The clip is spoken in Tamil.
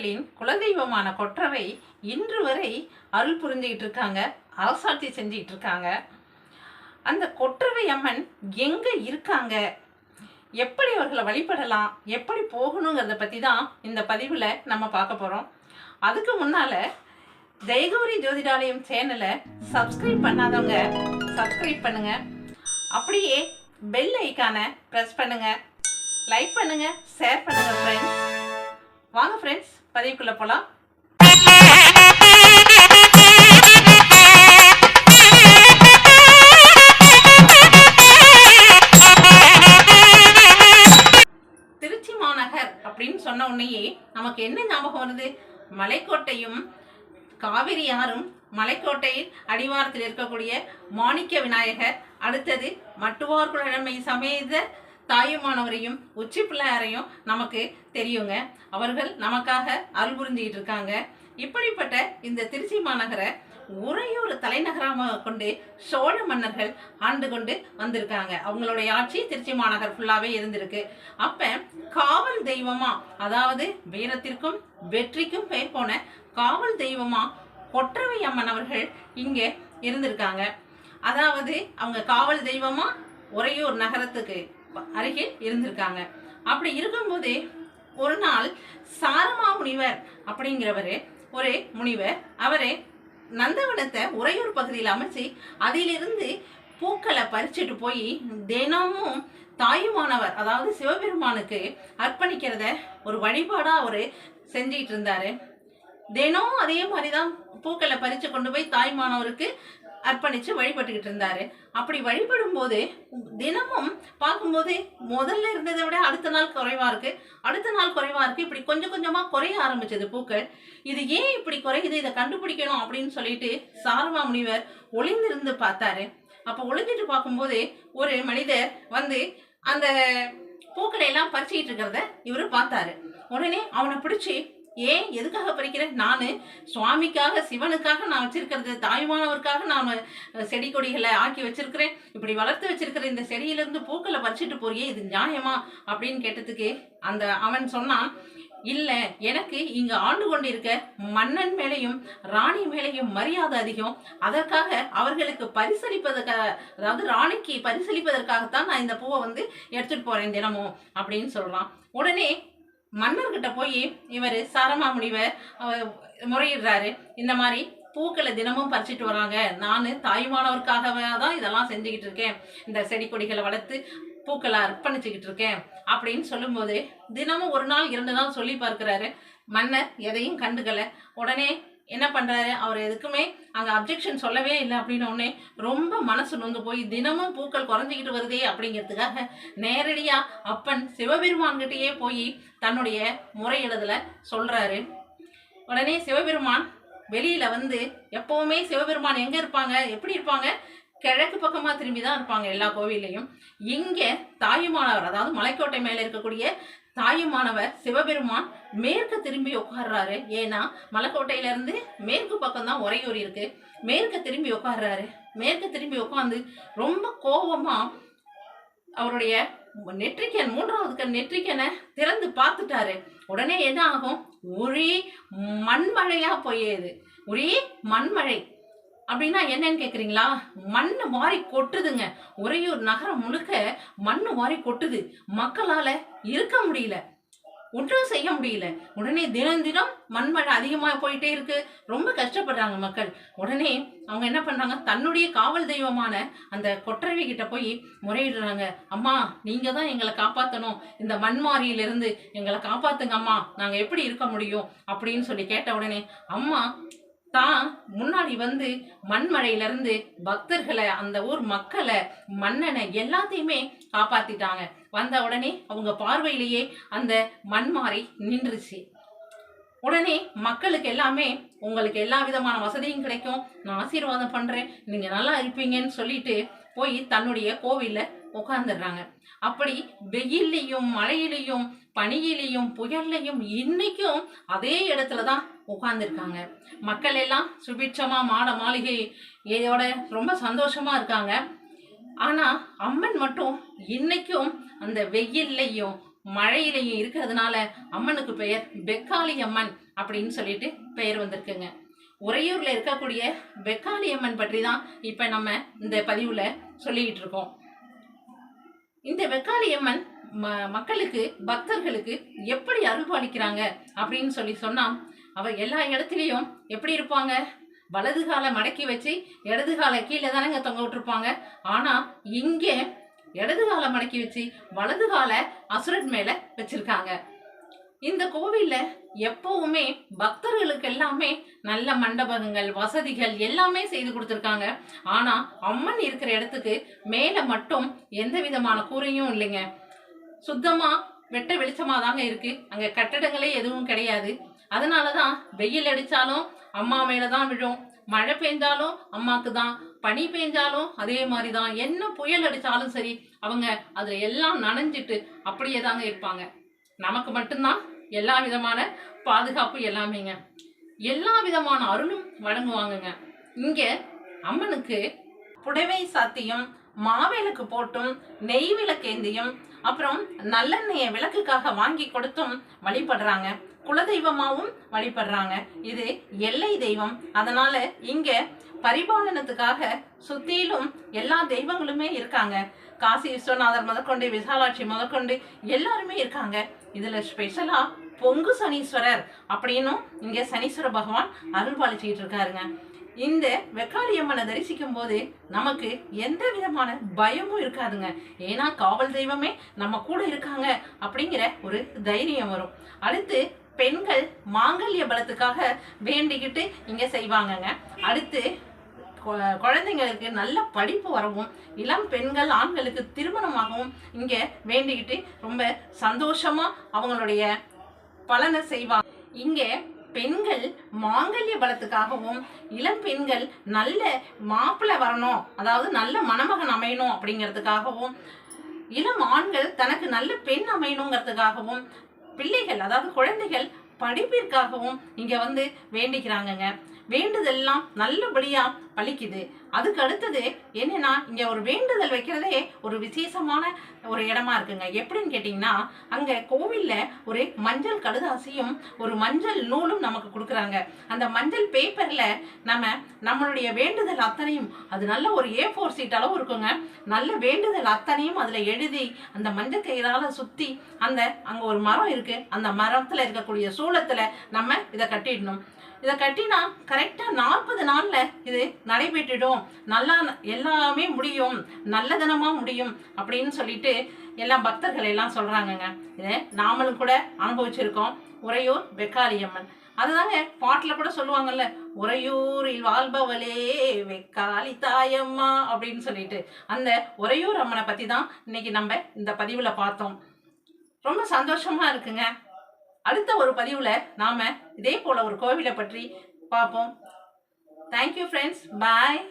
மக்களின் குலதெய்வமான கொற்றவை இன்று வரை அருள் புரிஞ்சுக்கிட்டு இருக்காங்க, அரசாட்சி செஞ்சுக்கிட்டு இருக்காங்க. அந்த கொற்றவை அம்மன் எங்க இருக்காங்க, எப்படி அவர்களை வழிபடலாம், எப்படி போகணுங்கிறத பற்றி தான் இந்த பதிவில் நம்ம பார்க்க போகிறோம். அதுக்கு முன்னால் ஜெயகௌரி ஜோதிடாலயம் சேனலை சப்ஸ்கிரைப் பண்ணாதவங்க சப்ஸ்கிரைப் பண்ணுங்க, அப்படியே பெல் ஐக்கானை ப்ரெஸ் பண்ணுங்க, லைக் பண்ணுங்க, ஷேர் பண்ணுங்க ஃப்ரெண்ட்ஸ். வாங்க ஃப்ரெண்ட்ஸ், பதிவுக்குள்ள போகலாம். திருச்சி மாநகர் அப்படின்னு சொன்ன உடனேயே நமக்கு என்ன ஞாபகம் வருது? மலைக்கோட்டையும் காவிரி ஆறும், மலைக்கோட்டையில் அடிவாரத்தில் இருக்கக்கூடிய மாணிக்க விநாயகர், அடுத்தது மட்டுவார் குழமை சமேத தாயுமானவரையும் உச்சி பிள்ளையாரையும் நமக்கு தெரியுங்க. அவர்கள் நமக்காக அருள் புரிஞ்சிக்கிட்டு இருக்காங்க. இப்படிப்பட்ட இந்த திருச்சி மாநகரை உறையூர் தலைநகரமாக கொண்டு சோழ மன்னர்கள் ஆண்டு கொண்டு வந்திருக்காங்க. அவங்களுடைய ஆட்சி திருச்சி மாநகர் ஃபுல்லாவே இருந்திருக்கு. அப்ப காவல் தெய்வமா, அதாவது வீரத்திற்கும் வெற்றிக்கும் பெயர் போன காவல் தெய்வமா கொற்றவை அம்மன் அவர்கள் இங்க இருந்திருக்காங்க. அதாவது அவங்க காவல் தெய்வமா உறையூர் நகரத்துக்கு அருகில் இருந்திருக்காங்க. அப்படி இருக்கும்போது ஒரு நாள் சாரமா முனிவர் அப்படிங்கிறவரு ஒரு முனிவர், அவரு நந்தவனத்தை உறையூர் பகுதியில் அமைச்சு அதிலிருந்து பூக்களை பறிச்சுட்டு போய் தினமும் தாயுமானவர், அதாவது சிவபெருமானுக்கு அர்ப்பணிக்கிறத ஒரு வழிபாடா அவரு செஞ்சிட்டு இருந்தாரு. தினம் அதே மாதிரிதான் பூக்களை பறிச்சு கொண்டு போய் தாய்மானவருக்கு அர்ப்பணிச்சு வழிபட்டுக்கிட்டு இருந்தாரு. அப்படி வழிபடும் போது தினமும் பார்க்கும்போது முதல்ல இருந்ததை விட அடுத்த நாள் குறைவா இருக்கு, அடுத்த நாள் குறைவா இருக்கு. இப்படி கொஞ்சம் கொஞ்சமா குறைய ஆரம்பிச்சது பூக்கள். இது ஏன் இப்படி குறையுது, இதை கண்டுபிடிக்கணும் அப்படின்னு சொல்லிட்டு சாரமா முனிவர் ஒளிந்திருந்து பார்த்தாரு. அப்ப ஒளிஞ்சிட்டு பார்க்கும்போது ஒரு மனிதர் வந்து அந்த பூக்களை எல்லாம் பறிச்சுக்கிட்டு இருக்கிறத இவரு பார்த்தாரு. உடனே அவனை பிடிச்சி, ஏன் எதுக்காக பறிக்கிறேன்? நான் சுவாமிக்காக, சிவனுக்காக நான் வச்சிருக்கிறது, தாய்மானவருக்காக நான் செடி கொடிகளை ஆக்கி வச்சிருக்கிறேன், இப்படி வளர்த்து வச்சிருக்கிற இந்த செடியிலிருந்து பூக்களை பறிச்சுட்டு போறியே, இது நியாயமா அப்படின்னு கேட்டதுக்கு அந்த அவன் சொன்னான், இல்ல, எனக்கு இங்க ஆண்டு கொண்டிருக்க மன்னன் மேலையும் ராணி மேலையும் மரியாதை அதிகம், அதற்காக அவர்களுக்கு பரிசளிப்பதற்காக, அதாவது ராணிக்கு பரிசளிப்பதற்காகத்தான் நான் இந்த பூவை வந்து எடுத்துட்டு போறேன் தினமும் அப்படின்னு சொல்லலாம். உடனே மன்னர்கிட்ட போய் இவர் சாரமா முனிவர் முறையிடுறாரு. இந்த மாதிரி பூக்களை தினமும் பறிச்சுட்டு வராங்க, நான் தாயுமானவருக்காகவே தான் இதெல்லாம் செஞ்சுக்கிட்டு இருக்கேன், இந்த செடி கொடிகளை வளர்த்து பூக்களை அர்ப்பணிச்சுக்கிட்டு இருக்கேன் அப்படின்னு சொல்லும்போது தினமும் ஒரு நாள் 2 நாள் சொல்லி பார்க்கிறாரு. மன்னர் எதையும் கண்டுக்கல. உடனே என்ன பண்றாரு, அவர் எதுக்குமே அங்க அப்ஜெக்ஷன் சொல்லவே இல்லை. அப்படின்னு உடனே ரொம்ப மனசு நொந்து போய் தினமும் பூக்கள் குறைஞ்சிக்கிட்டு வருதே அப்படிங்கிறதுக்காக நேரடியா அப்பன் சிவபெருமான்கிட்டயே போய் தன்னுடைய முறையிடுதல சொல்றாரு. உடனே சிவபெருமான் வெளியில வந்து, எப்பவுமே சிவபெருமான் எங்க இருப்பாங்க, எப்படி இருப்பாங்க, கிழக்கு பக்கமா திரும்பி தான் இருப்பாங்க எல்லா கோவிலையும். இங்க தாயுமானவர், அதாவது மலைக்கோட்டை மேல இருக்கக்கூடிய தாயுமானவர் சிவபெருமான் மேற்கு திரும்பி உட்கார்றாரு. ஏன்னா மலைக்கோட்டையில இருந்து மேற்கு பக்கம் தான் உறையூர் இருக்கு. மேற்கு திரும்பி உட்கார்றாரு. மேற்கு திரும்பி உட்கார்ந்து ரொம்ப கோபமா அவருடைய நெற்றிக்கன், 3வது கண் நெற்றிக்கனை திறந்து பார்த்துட்டாரு. உடனே என்ன ஆகும், ஒரே மண்மழையா போயேது. ஒரே மண்மழை அப்படின்னா என்னன்னு கேக்குறீங்களா? மண்ணு வாரி கொட்டுதுங்க. உறையூர் நகரம் முழுக்க மண்ணு வாரி கொட்டுது. மக்களால இருக்க முடியல, ஒன்றும் செய்ய முடியல. உடனே தினம் தினம் மண்மழை அதிகமாக போயிட்டே இருக்கு. ரொம்ப கஷ்டப்படுறாங்க மக்கள். உடனே அவங்க என்ன பண்றாங்க, தன்னுடைய காவல் தெய்வமான அந்த கொற்றவை கிட்ட போய் முறையிடுறாங்க. அம்மா, நீங்க தான் எங்களை காப்பாற்றணும், இந்த மண்மாரியிலிருந்து எங்களை காப்பாத்துங்க அம்மா, நாங்க எப்படி இருக்க முடியும் அப்படின்னு சொல்லி கேட்ட உடனே அம்மா தான் முன்னாடி வந்து மண்மழையிலிருந்து பக்தர்களை, அந்த ஊர் மக்களை, மன்னனை எல்லாத்தையுமே காப்பாத்திட்டாங்க. வந்த உடனே அவங்க பார்வையிலேயே அந்த மண்மாரி நின்றுச்சு. உடனே மக்களுக்கு எல்லாமே, உங்களுக்கு எல்லா விதமான வசதியும் கிடைக்கும், நான் ஆசீர்வாதம் பண்றேன், நீங்க நல்லா இருப்பீங்கன்னு சொல்லிட்டு போய் தன்னுடைய கோவில்ல உட்கார்ந்துடுறாங்க. அப்படி வெயிலையும் மழையிலையும் பனியிலையும் புயல்லையும் இன்னைக்கும் அதே இடத்துலதான் உட்கார்ந்துருக்காங்க. மக்கள் எல்லாம் சுபிட்சமா மாட மாளிகை இதோட ரொம்ப சந்தோஷமா இருக்காங்க. ஆனா அம்மன் மட்டும் இன்னைக்கும் அந்த வெயில்லையும் மழையிலையும் இருக்கிறதுனால அம்மனுக்கு பெயர் பெக்காளி அம்மன் அப்படின்னு சொல்லிட்டு பெயர் வந்திருக்குங்க. உறையூர்ல இருக்கக்கூடிய வெக்காளியம்மன் பற்றி தான் இப்ப நம்ம இந்த பதிவுல சொல்லிக்கிட்டு இருக்கோம். இந்த வெக்காளியம்மன் மக்களுக்கு பக்தர்களுக்கு எப்படி அருள்பாலிக்கிறாங்க அப்படின்னு சொன்னா, அவ எல்லா இடத்துலயும் எப்படி இருப்பாங்க, வலது காலை மடக்கி வச்சு இடது காலை கீழே தானங்க தொங்க விட்டுருப்பாங்க. ஆனா இங்க இடது காலை மடக்கி வச்சு வலது காலை அசுரன் மேல வச்சிருக்காங்க. இந்த கோவில்ல எப்பவுமே பக்தர்களுக்கு எல்லாமே நல்ல மண்டபங்கள் வசதிகள் எல்லாமே செய்து கொடுத்துருக்காங்க. ஆனா அம்மன் இருக்கிற இடத்துக்கு மேல மட்டும் எந்த விதமான கூரையும் இல்லைங்க. சுத்தமா வெட்ட வெளிச்சமா தாங்க இருக்கு. அங்க கட்டடங்களே எதுவும் கிடையாது. அதனாலதான் வெயில் அடிச்சாலும் அம்மா மேலதான் விழும், மழை பெஞ்சாலும் அம்மாக்கு தான், பனி பெஞ்சாலும் அதே மாதிரிதான், என்ன புயல் அடிச்சாலும் சரி அவங்க அதுல எல்லாம் நனைஞ்சிட்டு அப்படியே தாங்க இருப்பாங்க. நமக்கு மட்டும்தான் எல்லா விதமான பாதுகாப்பு எல்லாமேங்க. எல்லா விதமான அருளும் வழங்குவாங்கங்க. இங்க அம்மனுக்கு புடவை சாத்தியும் மாவிளக்கு போட்டும் நெய் விளக்கேந்தியும் அப்புறம் நல்லெண்ணெய விளக்குக்காக வாங்கி கொடுத்தும் வழிபடுறாங்க. குலதெய்வமாவும் வழிபடுறாங்க. இது எல்லை தெய்வம். அதனால இங்க பரிபாலனத்துக்காக சுத்திலும் எல்லா தெய்வங்களுமே இருக்காங்க. காசி விஸ்வநாதர் முதற்கொண்டு விசாலாட்சி முதற்கொண்டு எல்லாருமே இருக்காங்க. இதுல ஸ்பெஷலா பொங்கு சனீஸ்வரர் அப்படின்னும் இங்க சனீஸ்வர பகவான் அருள்பாலிச்சுட்டு இருக்காருங்க. இந்த வெக்காளியம்மனை தரிசிக்கும் போது நமக்கு எந்த விதமான பயமும் இருக்காதுங்க. ஏன்னா காவல் தெய்வமே நம்ம கூட இருக்காங்க அப்படிங்கிற ஒரு தைரியம் வரும். அடுத்து பெண்கள் மாங்கல்ய பலத்துக்காக வேண்டிக்கிட்டு இங்க செய்வாங்கங்க. அடுத்து குழந்தைங்களுக்கு நல்ல படிப்பு வரவும், இளம் பெண்கள் ஆண்களுக்கு திருமணமாகவும் இங்க வேண்டிக்கிட்டு ரொம்ப சந்தோஷமா அவங்களுடைய பலனை செய்வாங்க. இங்க பெண்கள் மாங்கல்ய பலத்துக்காகவும், இளம் பெண்கள் நல்ல மாப்பிள்ளை வரணும், அதாவது நல்ல மணமகன் அமையணும் அப்படிங்கிறதுக்காகவும், இளம் ஆண்கள் தனக்கு நல்ல பெண் அமையணுங்கிறதுக்காகவும், பிள்ளைகள் அதாவது குழந்தைகள் படிப்பிற்காகவும் இங்க வந்து வேண்டிக்கிறாங்கங்க. வேண்டுதெல்லாம் நல்லபடியா பலிக்குது. அதுக்கு அடுத்தது என்னன்னா, இங்க ஒரு வேண்டுதல் வைக்கிறதே ஒரு விசேஷமான ஒரு இடமா இருக்குங்க. எப்படின்னு கேட்டீங்கன்னா, அங்க கோவில்ல ஒரு மஞ்சள் கடுதாசியும் ஒரு மஞ்சள் நூலும் நமக்கு கொடுக்குறாங்க. அந்த மஞ்சள் பேப்பர்ல நம்மளுடைய வேண்டுதல் அத்தனையும், அது நல்ல ஒரு A4 சீட் அளவு இருக்குங்க, நல்ல வேண்டுதல் அத்தனையும் அதுல எழுதி அந்த மஞ்சள் கயிறால சுத்தி அங்க ஒரு மரம் இருக்கு, அந்த மரத்துல இருக்கக்கூடிய சூளத்துல நம்ம இதை கட்டிடணும். இதை கட்டினா கரெக்டா 40 நாள்ல இது நடைபெற்றிடும், நல்லா எல்லாமே முடியும், நல்லதனமா முடியும் அப்படின்னு சொல்லிட்டு எல்லா பக்தர்கள் எல்லாம் சொல்றாங்கங்க. இதை நாமளும் கூட அனுபவிச்சிருக்கோம். உறையூர் வெக்காளியம்மன் அதுதாங்க பாட்டுல கூட சொல்லுவாங்கல்ல, உறையூரில் வாழ்பவளே வெக்காளி தாயம்மா அப்படின்னு சொல்லிட்டு. அந்த உறையூர் அம்மனை பத்தி தான் இன்னைக்கு நம்ம இந்த பதிவுல பார்த்தோம். ரொம்ப சந்தோஷமா இருக்குங்க. அடுத்த ஒரு பதிவுல நாம இதே போல ஒரு கோவிலை பற்றி பார்ப்போம். தேங்க்யூ ஃப்ரெண்ட்ஸ், பாய்.